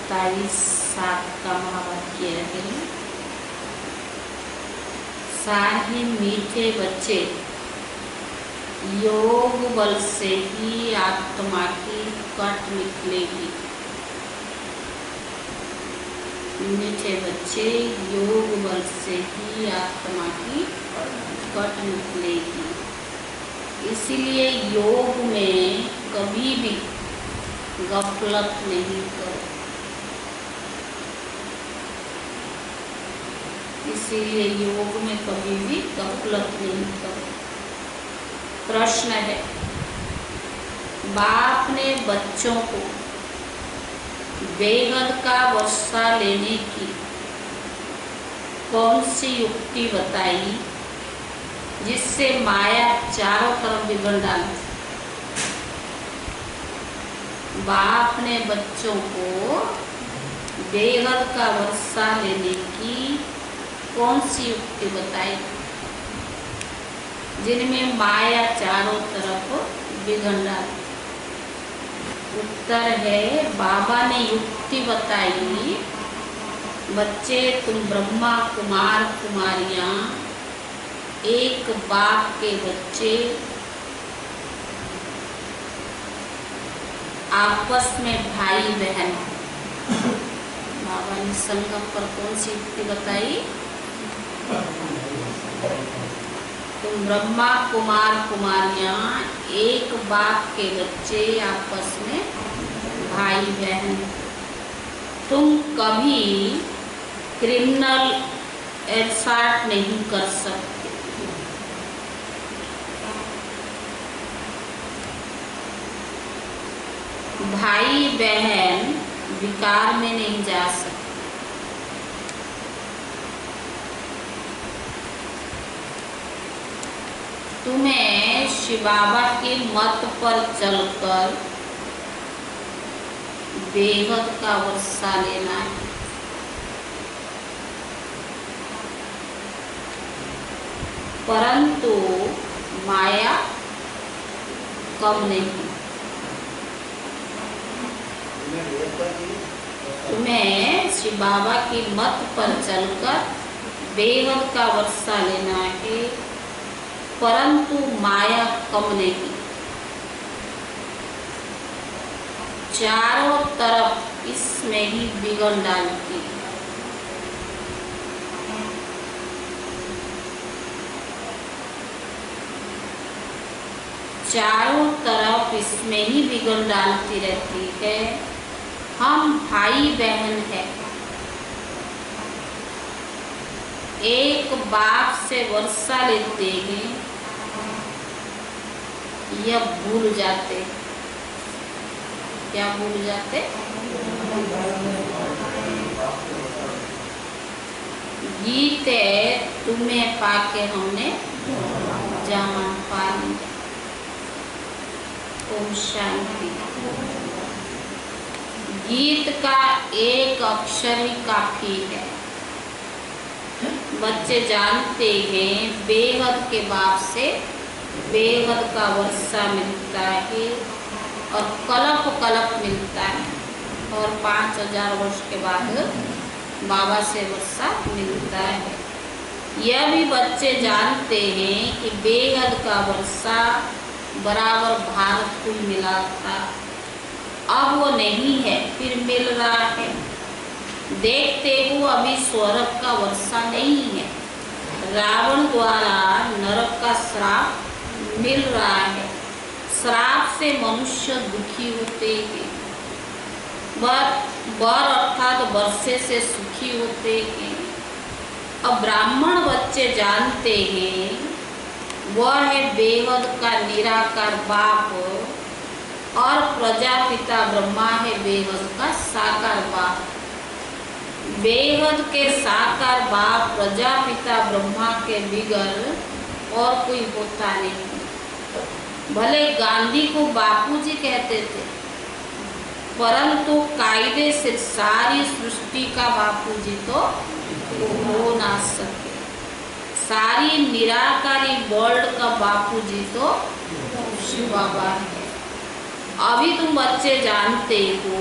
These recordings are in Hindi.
27:7 का महावाक्य है। सारे मीठे बच्चे योग बल से ही आत्मा की कट निकलेगी। मीठे बच्चे योग बल से ही आत्मा की कट निकलेगी। इसलिए योग में कभी भी गफलत नहीं करो। इसीलिए योग में कभी भी गफलत नहीं करो। प्रश्न है, बाप ने बच्चों को बेहद का वर्षा लेने की कौन सी युक्ति बताई जिससे माया चारों तरफ बिगड़ डाली? बाप ने बच्चों को बेहद का वर्षा लेने की कौन सी युक्ति बताई जिनमें माया चारों तरफ बिगड़ डाली? उत्तर है, बाबा ने युक्ति बताई, बच्चे तुम ब्रह्मा कुमार कुमारियां एक बाप के बच्चे आपस में भाई बहन। बाबा ने संगम पर कौन सी युक्ति बताई? तुम ब्रह्मा कुमार कुमारियां एक बाप के बच्चे आपस में भाई बहन। तुम कभी क्रिमिनल एहसास नहीं कर सकते। भाई बहन विकार में नहीं जा सकते। तुम्हें शिव बाबा के मत पर चलकर बेहद का वर्षा लेना है। परंतु माया कम नहीं। तुम्हें शिव बाबा की मत पर चलकर बेहद का वर्षा लेना है, परंतु माया कम नहीं। चारों तरफ इसमें ही बिगड़ डालती। चारों तरफ इसमें ही बिगड़ डालती रहती है। हम भाई बहन हैं, एक बाप से वर्षा लेते हैं, यह भूल जाते। क्या भूल जाते? गीत है, तुम्हें पाके हमने जहां पा लिया। ओम शांति। गीत का एक अक्षर ही काफी है। बच्चे जानते हैं बेहद के बाप से बेहद का वर्षा मिलता है और कलप कलप मिलता है, और 5000 वर्ष के बाद बाबा से वर्षा मिलता है। यह भी बच्चे जानते हैं कि बेहद का वर्षा बराबर भारत को मिला था, अब वो नहीं है, फिर मिल रहा है। देखते हो अभी स्वर्ग का वर्षा नहीं है, रावण द्वारा नरक का श्राप मिल रहा है। श्राप से मनुष्य दुखी होते हैं, बर अर्थात वर्षे से सुखी होते हैं। अब ब्राह्मण बच्चे जानते हैं वह है बेहद का निराकार बाप, और प्रजापिता ब्रह्मा है बेहद का साकार बाप। बेहद के साकार बाप प्रजापिता ब्रह्मा के बिगर और कोई होता नहीं। भले गांधी को बापूजी कहते थे, परंतु कायदे से सारी सृष्टि का बापूजी तो हो ना सके। सारी निराकारी वर्ल्ड का बापूजी तो शिव बाबा है। अभी तुम बच्चे जानते हो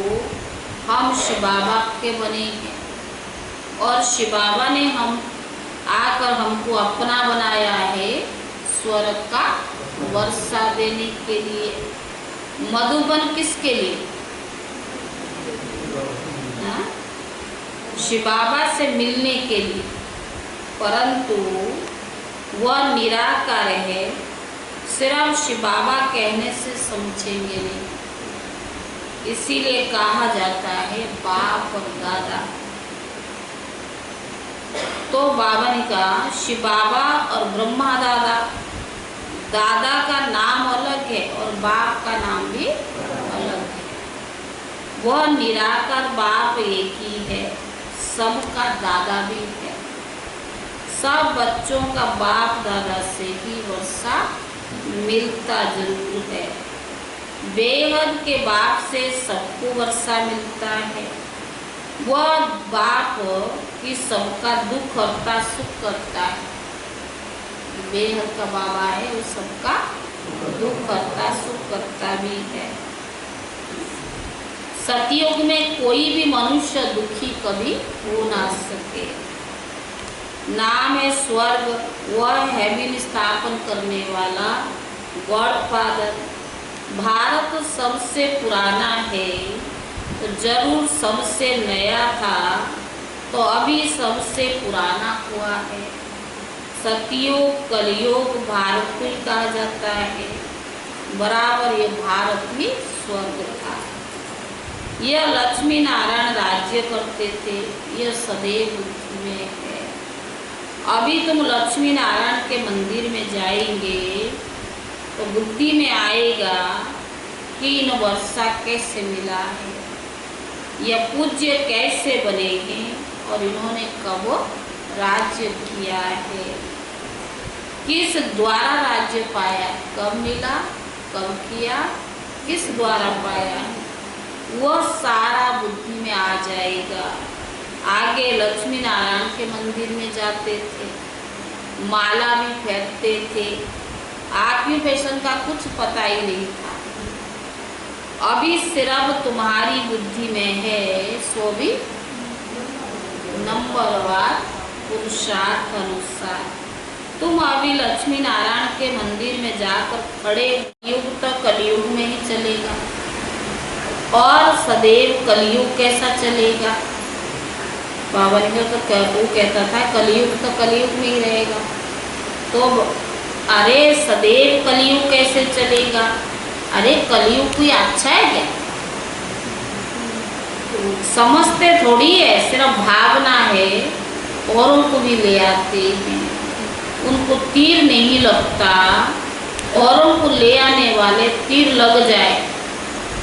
हम शिव बाबा के बने हैं और शिव बाबा ने हम आकर हमको अपना बनाया है स्वर्ग का वर्षा देने के लिए। मधुबन किसके लिए? शिव बाबा से मिलने के लिए, परंतु वह निराकार है, सिर्फ शिव बाबा कहने से समझेंगे नहीं। इसीलिए कहा जाता है बाप और दादा। तो बाबा ने कहा शिव बाबा और ब्रह्मा दादा, दादा का नाम अलग है और बाप का नाम भी अलग है। वह निराकार बाप एक ही है, सबका दादा भी है। सब बच्चों का बाप दादा से ही वर्षा मिलता जरूर है। बेहद के बाप से सबको वर्षा मिलता है। वह बाप की सबका दुख करता सुख करता है। बेहद का बाबा है, वो सबका दुख करता सुख करता भी है। सतयुग में कोई भी मनुष्य दुखी कभी हो ना सके। नाम है स्वर्ग, वह हेवन स्थापन करने वाला गॉडफादर। भारत सबसे पुराना है तो जरूर सबसे नया था, तो अभी सबसे पुराना हुआ है। सतयुग कलयुग भारत को ही कहा जाता है, बराबर ये भारत भी स्वर्ग था। यह लक्ष्मी नारायण राज्य करते थे, यह सदैव बुद्धि में है। अभी तुम लक्ष्मी नारायण के मंदिर में जाएंगे तो बुद्धि में आएगा कि इन वर्षा कैसे मिला है, यह पूज्य कैसे बने हैं और इन्होंने कब राज्य किया है, किस द्वारा राज्य पाया, कब मिला, कब किया, किस द्वारा पाया, वह सारा बुद्धि में आ जाएगा। आगे लक्ष्मी नारायण के मंदिर में जाते थे, माला भी फेंकते थे, ऑक्यूपेशन का कुछ पता ही नहीं था। अभी सिर्फ तुम्हारी बुद्धि में है, सो भी नंबरवार पुरुषार्थ अनुसार तुम अभी लक्ष्मी नारायण के मंदिर में जाकर खड़े, युग तो कलयुग में ही चलेगा और सदैव कलयुग कैसा चलेगा। बाबा ने तो वो कहता था कलयुग तो कलयुग में ही रहेगा, तो अरे सदैव कलयुग कैसे चलेगा? अरे कलयुग कोई अच्छा है क्या? समझते थोड़ी है, सिर्फ भावना है, औरों को भी ले आते हैं। उनको तीर नहीं लगता, औरों को ले आने वाले तीर लग जाए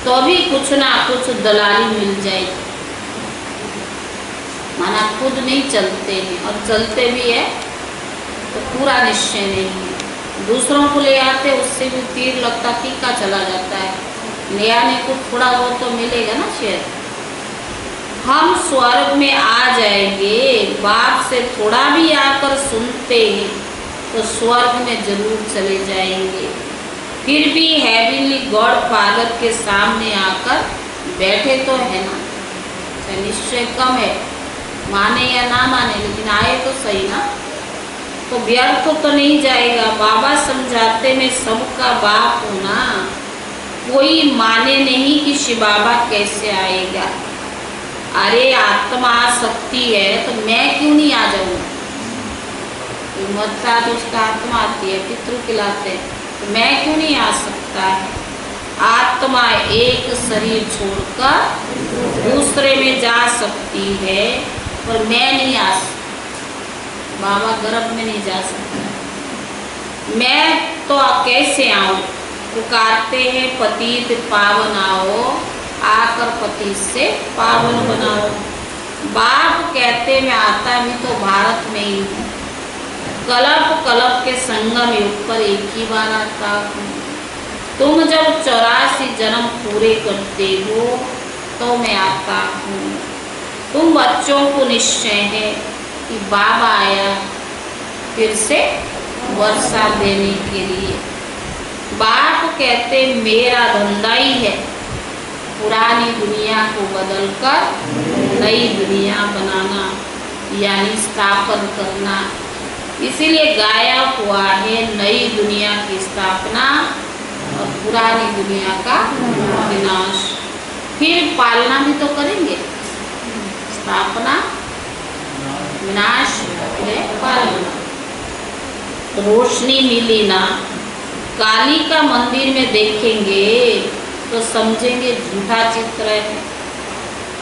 तो भी कुछ ना कुछ दलाली मिल जाएगी। माना खुद नहीं चलते हैं और चलते भी है तो पूरा निश्चय नहीं है। दूसरों को ले आते, उससे भी तीर लगता, फीका चला जाता है। ले आने को थोड़ा बहुत तो मिलेगा ना शेयर। हम स्वर्ग में आ जाएंगे, बाप से थोड़ा भी आकर सुनते हैं तो स्वर्ग में जरूर चले जाएंगे। फिर भी हेवनली गॉड फादर के सामने आकर बैठे तो है ना, निश्चय कम है, माने या ना माने, लेकिन आए तो सही ना, तो व्यर्थ तो नहीं जाएगा। बाबा समझाते में सबका बाप होना, कोई माने नहीं कि शिव बाबा कैसे आएगा। अरे आत्मा शक्ति है तो मैं क्यों नहीं आ जाऊंगा? मरता तो उसका आत्मा आती है, पितृ खिलाते हैं, तो मैं क्यों नहीं आ सकता है? आत्मा एक शरीर छोड़कर दूसरे में जा सकती है, पर मैं नहीं आ सकता। बाबा गर्भ में नहीं जा सकता। मैं तो कैसे आऊं? पुकारते हैं पतित पावन आओ, आकर पति से पावन बनाओ। बाप कहते मैं आता भी तो भारत में ही हूँ, कल्प कल्प के संगम युग पर एक ही बार आता हूँ। तुम जब 84 जन्म पूरे करते हो तो मैं आता हूँ। तुम बच्चों को निश्चय है कि बाबा आया फिर से वर्षा देने के लिए। बाप कहते मेरा धंधा ही है पुरानी दुनिया को बदलकर नई दुनिया बनाना यानी स्थापन करना। इसीलिए गाया हुआ है नई दुनिया की स्थापना और पुरानी दुनिया का विनाश। फिर पालना भी तो करेंगे, स्थापना विनाश पालना। रोशनी मिली ना, काली का मंदिर में देखेंगे तो समझेंगे झूठा चित्र है।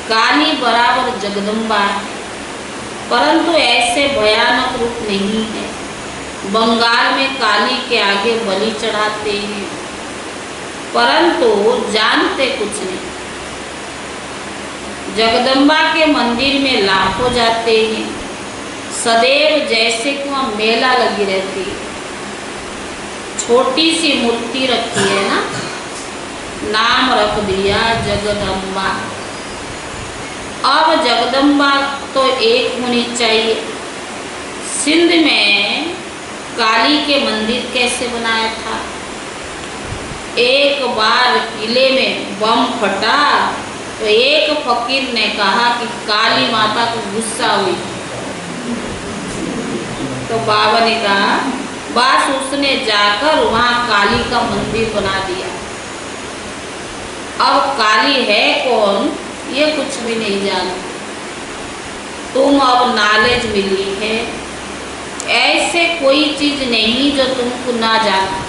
काली बराबर जगदम्बा है, परंतु ऐसे भयानक रूप नहीं है। बंगाल में काली के आगे बलि चढ़ाते हैं, परंतु जानते कुछ नहीं। जगदम्बा के मंदिर में लाखों जाते हैं, सदैव जैसे कि वहाँ मेला लगी रहती है। छोटी सी मूर्ति रखी है ना, नाम रख दिया जगदम्बा। अब जगदम्बा तो एक होनी चाहिए। सिंध में काली के मंदिर कैसे बनाया था? एक बार किले में बम फटा तो एक फकीर ने कहा कि काली माता को गुस्सा हुई, तो बाबा ने कहा बस उसने जाकर वहाँ काली का मंदिर बना दिया। अब काली है कौन ये कुछ भी नहीं जानते। तुम अब नॉलेज मिली है, ऐसे कोई चीज नहीं जो तुमको ना जाना।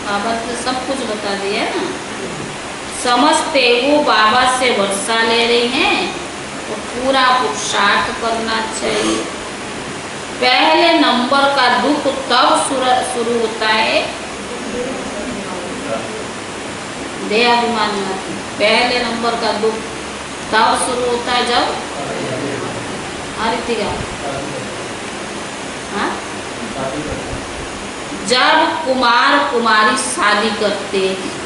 बाबा तो सब कुछ बता दिया ना। समझते वो बाबा से वर्षा ले रही हैं तो पूरा पुरुषार्थ करना चाहिए। पहले नंबर का दुख तब शुरू होता है देहाभिमान में। पहले नंबर का दुख तब शुरू होता है जब जब कुमार कुमारी शादी करते हैं।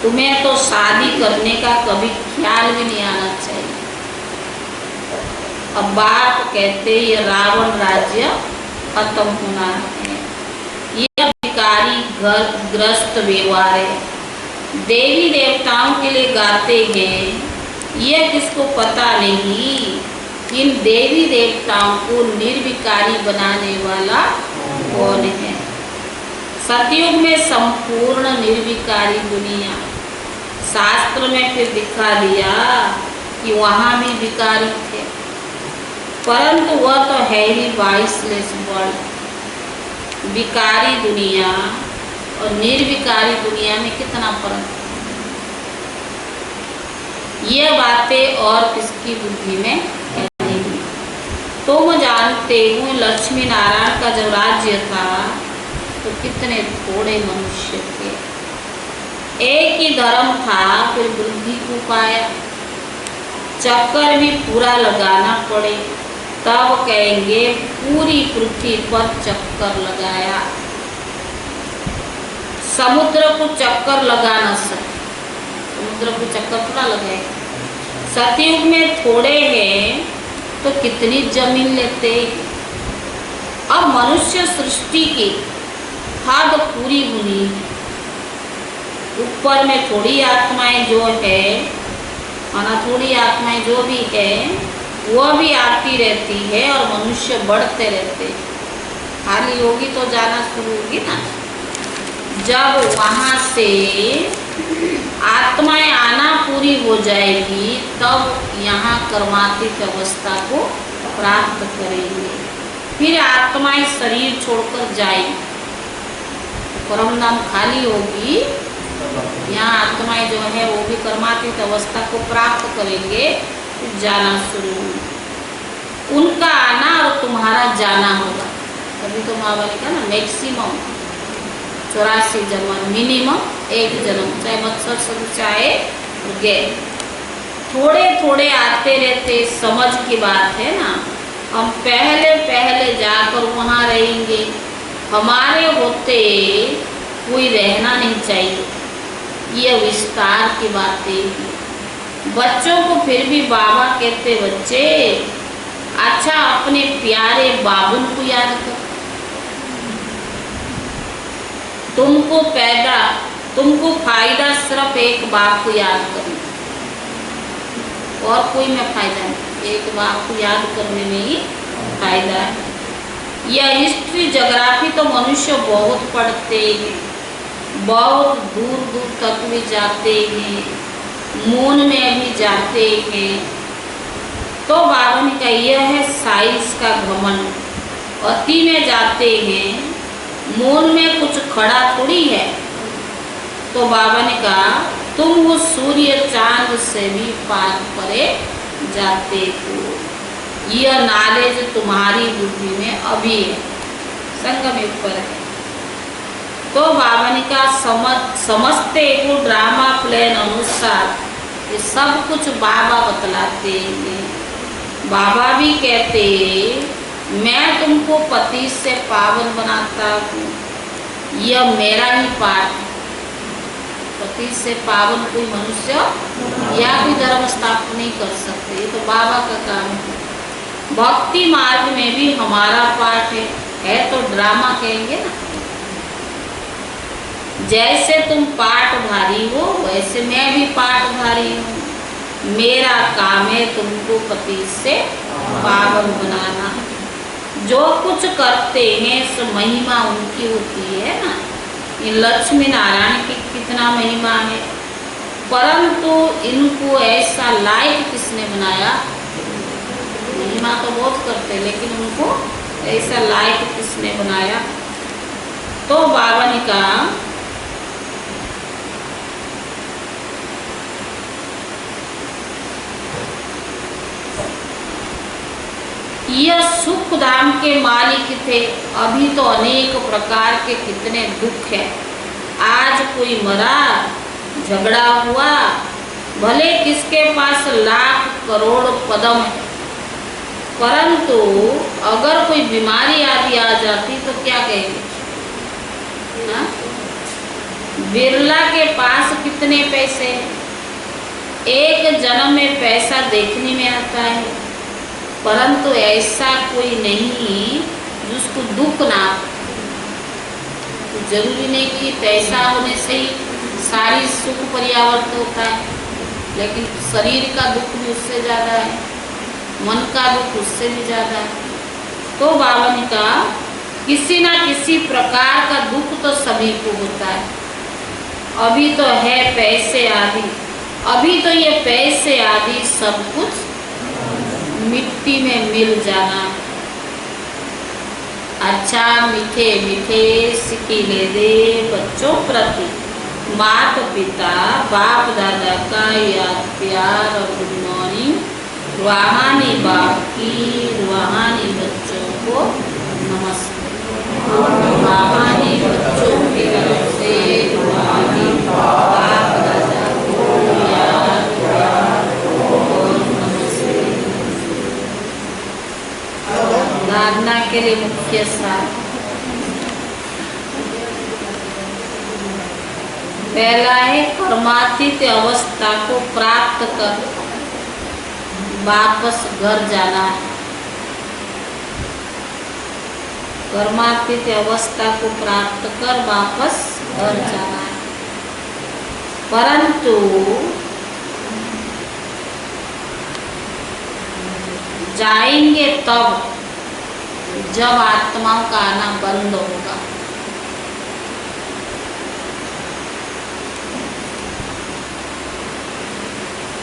तुम्हें तो शादी करने का कभी ख्याल भी नहीं आना चाहिए। अब बाप कहते ये रावण राज्य खत्म होना है, ये भिखारी घर ग्रस्त व्यवहार है। देवी देवताओं के लिए गाते हैं, ये किसको पता नहीं इन देवी देवताओं को निर्विकारी बनाने वाला कौन है। सतयुग में संपूर्ण निर्विकारी दुनिया, शास्त्र में फिर दिखा दिया कि वहाँ भी विकारी थे, परंतु वह तो है ही 22 वर्ल्ड। विकारी दुनिया और निर्विकारी दुनिया में कितना फर्क। ये बातें और किसकी बुद्धि में है नहीं। तुम जानते हो लक्ष्मी नारायण का जब राज्य था तो कितने थोड़े मनुष्य थे। एक ही धर्म था, फिर बुद्धि को पाया। चक्कर भी पूरा लगाना पड़े तब कहेंगे पूरी पृथ्वी पर चक्कर लगाया। समुद्र को चक्कर लगा न सके, समुद्र को चक्कर पूरा लगाएगा। सतयुग में थोड़े हैं तो कितनी जमीन लेते। अब मनुष्य सृष्टि की हद पूरी होनी है। ऊपर में थोड़ी आत्माएं जो है, माना थोड़ी आत्माएं जो भी है वह भी आती रहती है और मनुष्य बढ़ते रहते। खाली होगी तो जाना शुरू होगी ना। जब वहाँ से आत्माएं आना पूरी हो जाएगी तब यहाँ कर्मातीत अवस्था को प्राप्त करेंगे। फिर आत्माएं शरीर छोड़कर जाएंगी, परम धाम खाली होगी। यहाँ आत्माएं जो है वो भी कर्मातीत अवस्था को प्राप्त करेंगे, फिर जाना शुरू होगा। उनका आना और तुम्हारा जाना होगा। तभी तो माँ बाली का ना मैक्सिमम 84 जन्म, मिनिमम 1 जन्म, चाहे मत्सर सदृश आए गए। थोड़े थोड़े आते रहते, समझ की बात है ना। हम पहले पहले जाकर वहाँ रहेंगे, हमारे होते कोई रहना नहीं चाहिए। ये विस्तार की बातें। बच्चों को फिर भी बाबा कहते बच्चे अच्छा अपने प्यारे बाबुल को याद कर। तुमको पैदा तुमको फायदा सिर्फ एक बाप को याद करना, और कोई में फायदा नहीं, एक बाप को याद करने में ही फायदा है। यह हिस्ट्री जोग्राफी तो मनुष्य बहुत पढ़ते हैं, बहुत दूर दूर तक भी जाते हैं, मून में भी जाते हैं। तो बाबा ने कहा यह है साइंस का घमंड, अति में जाते हैं, मून में कुछ खड़ा थोड़ी है। तो बाबा ने कहा तुम वो सूर्य चांद से भी पार परे जाते हो, यह नॉलेज तुम्हारी बुद्धि में अभी है, संगम युग पर है। तो बाबा ने कहा समझते हो ड्रामा प्लान अनुसार ये सब कुछ बाबा बतलाते हैं। बाबा भी कहते मैं तुमको पति से पावन बनाता हूँ, यह मेरा ही पाठ है। पति से पावन कोई मनुष्य या कोई धर्म स्थापना नहीं कर सकते, ये तो बाबा का काम है। भक्ति मार्ग में भी हमारा पाठ है तो ड्रामा कहेंगे ना। जैसे तुम पाठधारी हो वैसे मैं भी पाठधारी हूँ, मेरा काम है तुमको पति से पावन बनाना। जो कुछ करते हैं सो महिमा उनकी होती है ना। ये लक्ष्मी नारायण की कितना महिमा है, परंतु इनको ऐसा लायक किसने बनाया। महिमा तो बहुत करते लेकिन उनको ऐसा लायक किसने बनाया। तो बाबा ने कहा यह सुख धाम के मालिक थे, अभी तो अनेक प्रकार के कितने दुख है। आज कोई मरा, झगड़ा हुआ, भले किसके पास लाख करोड़ पदम है, परंतु अगर कोई बीमारी आदि आ जाती तो क्या कहेंगे ना? बिरला के पास कितने पैसे हैं, एक जन्म में पैसा देखने में आता है, परंतु ऐसा कोई नहीं जिसको दुख ना। जरूरी नहीं कि पैसा होने से ही सारी सुख पर्यावर्त होता है, लेकिन शरीर का दुख भी उससे ज़्यादा है, मन का दुख उससे भी ज़्यादा है। तो बाबा ने कहा किसी ना किसी प्रकार का दुख तो सभी को होता है। अभी तो है पैसे आदि, अभी तो ये पैसे आदि सब कुछ मिट्टी में मिल जाना। अच्छा मीठे मीठे सिकीले दे बच्चों प्रति माता पिता बाप दादा का याद प्यार और गुड मॉर्निंग। रूहानी बाप की रूहानी बच्चों को नमस्ते। रूहानी बच्चों की तरफ से रूहानी बाप दादा को याद प्यार और नमस्ते। धारणा के लिए मुख्य सार। पहला है कर्मातीत अवस्था को प्राप्त कर वापस घर जाना है। कर्मातीत अवस्था को प्राप्त कर वापस घर जाना है, परंतु जाएंगे तब जब आत्माओं का आना बंद होगा।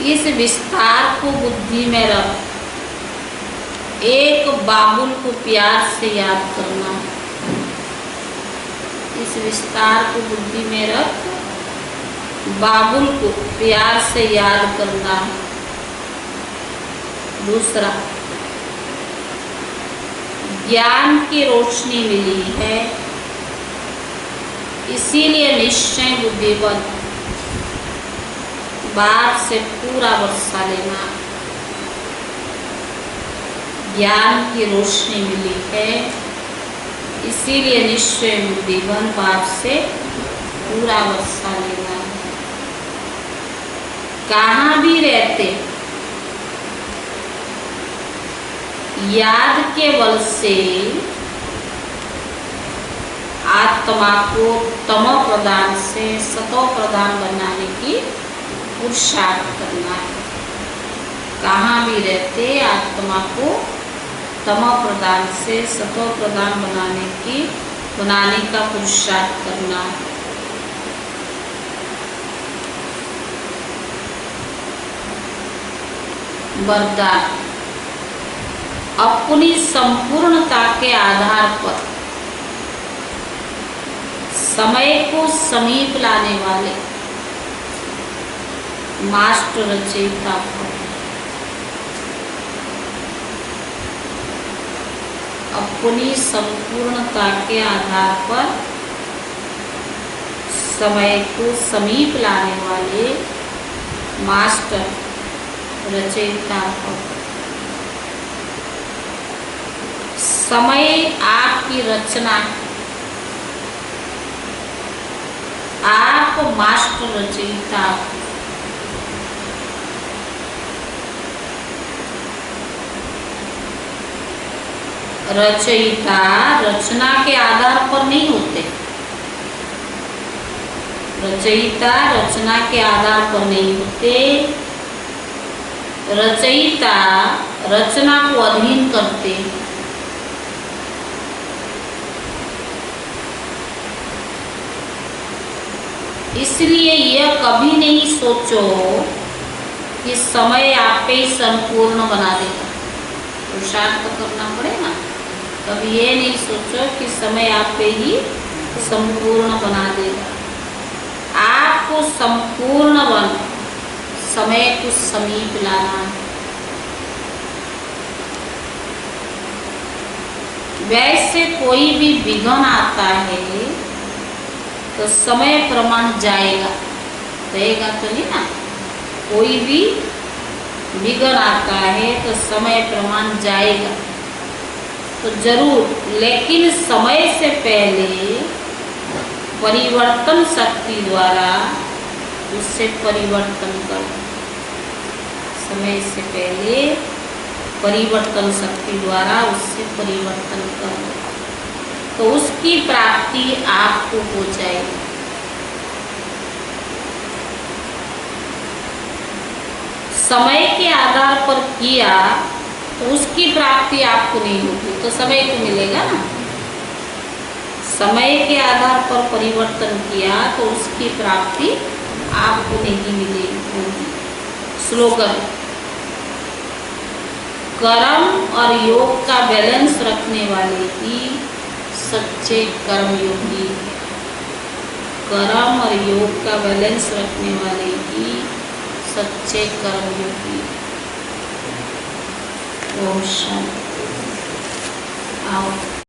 इस विस्तार को बुद्धि में रख, एक बाबुल को प्यार से याद करना। इस विस्तार को बुद्धि में रख, बाबुल को प्यार से याद करना। दूसरा, ज्ञान की रोशनी मिली है, इसीलिए निश्चय बुद्धिवत बाप से पूरा वर्षा लेना। ज्ञान की रोशनी मिली है, इसीलिए निश्चय बुद्धिवन बाप से पूरा वर्षा लेना। कहाँ भी रहते याद के बल से आत्मा को तम प्रधान से सतो प्रधान बनाने की पुरुषार्थ करना है। कहाँ भी रहते आत्मा को तम प्रधान से सतो प्रधान बनाने का पुरुषार्थ करना है। वरदान, अपनी संपूर्णता के आधार पर समय को समीप लाने वाले मास्टर रचयिता भव। अपनी संपूर्णता के आधार पर समय को समीप लाने वाले मास्टर रचयिता भव। समय आपकी रचना, आप मास्टर रचयिता। रचयिता रचना के आधार पर नहीं होते। रचयिता रचना के आधार पर नहीं होते। रचयिता रचना को अधीन करते। इसलिए यह कभी नहीं सोचो कि समय आप पे संपूर्ण बना देगा। पुरुषार्थ करना पड़ेगा। कभी ये नहीं सोचो कि समय आप पे ही संपूर्ण बना देगा। आपको संपूर्ण बन समय को समीप लाना है। वैसे कोई भी विघ्न आता है तो समय प्रमाण जाएगा, रहेगा तो नहीं ना। कोई भी विघ्न आता है तो समय प्रमाण जाएगा तो जरूर, लेकिन समय से पहले परिवर्तन शक्ति द्वारा उससे परिवर्तन करो। समय से पहले परिवर्तन शक्ति द्वारा उससे परिवर्तन करो तो उसकी प्राप्ति आपको हो जाएगी। समय के आधार पर किया तो उसकी प्राप्ति आपको नहीं होगी, तो समय को मिलेगा ना। समय के आधार पर परिवर्तन किया तो उसकी प्राप्ति आपको नहीं मिलेगी। स्लोगन, कर्म और योग का बैलेंस रखने वाले ही सच्चे कर्मयोगी। कर्म और योग का बैलेंस रखने वाले ही सच्चे कर्मयोगी। ओम शांति। आओ।